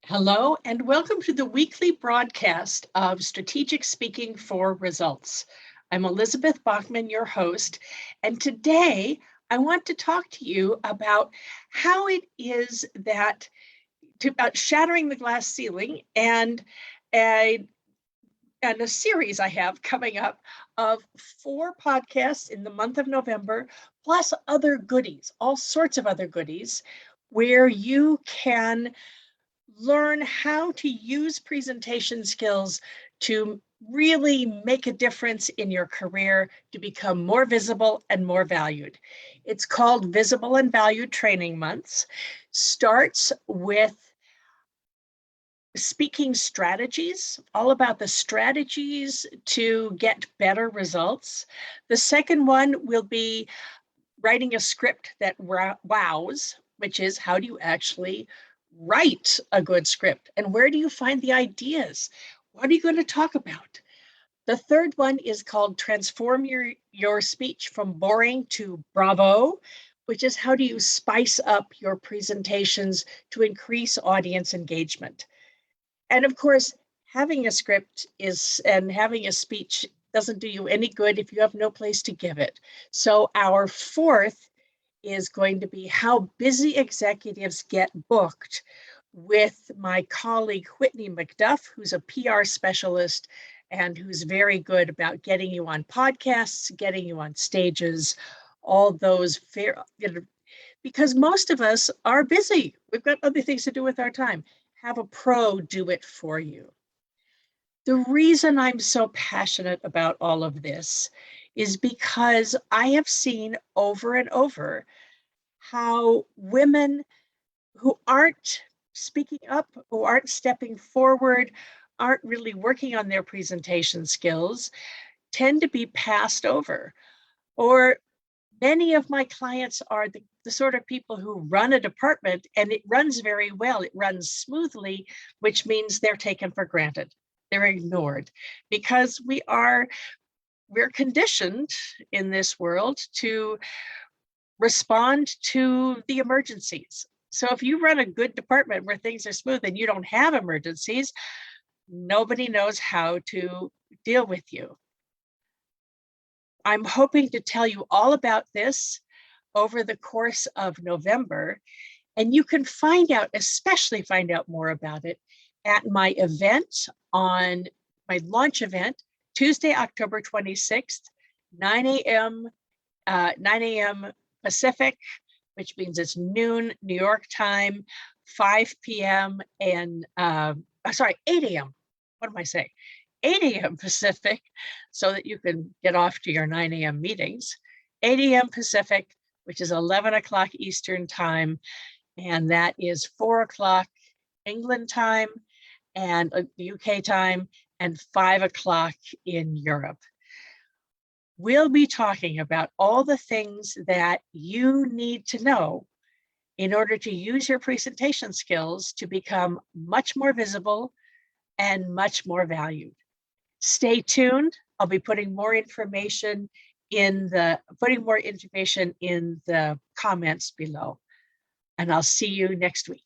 Hello, and welcome to the weekly broadcast of Strategic Speaking for Results. I'm Elizabeth Bachman, your host, and today I want to talk to you about how it is that about shattering the glass ceiling and a series I have coming up of 4 podcasts in the month of November, plus other goodies, all sorts of other goodies, where you can learn how to use presentation skills to really make a difference in your career to become more visible and more valued. It's called Visible and Valued Training Months. Starts with speaking strategies, all about the strategies to get better results. The second one will be writing a script that wows, which is how do you actually write a good script and where do you find the ideas? What are you going to talk about? The third one is called Transform your speech from boring to bravo, which is how do you spice up your presentations to increase audience engagement. And of course, having a script and having a speech doesn't do you any good if you have no place to give it. So our fourth is going to be how busy executives get booked with my colleague Whitney McDuff, who's a PR specialist and who's very good about getting you on podcasts, getting you on stages, all those because most of us are busy. We've got other things to do with our time. Have a pro do it for you. The reason I'm so passionate about all of this is because I have seen over and over how women who aren't speaking up, who aren't stepping forward, aren't really working on their presentation skills, tend to be passed over. Or many of my clients are the sort of people who run a department and it runs very well, it runs smoothly, which means they're taken for granted. They're ignored because we're conditioned in this world to respond to the emergencies. So if you run a good department where things are smooth and you don't have emergencies, nobody knows how to deal with you. I'm hoping to tell you all about this over the course of November, and you can especially find out more about it at my event on my launch event, Tuesday, October 26th, 9 a.m. Pacific, which means it's noon New York time, 5 p.m. and 8 a.m. What am I saying? 8 a.m. Pacific, so that you can get off to your 9 a.m. meetings. 8 a.m. Pacific, which is 11 o'clock Eastern time, and that is 4 o'clock England time and UK time, and 5 o'clock in Europe. We'll be talking about all the things that you need to know in order to use your presentation skills to become much more visible and much more valued. Stay tuned. I'll be putting more information in the comments below. And I'll see you next week.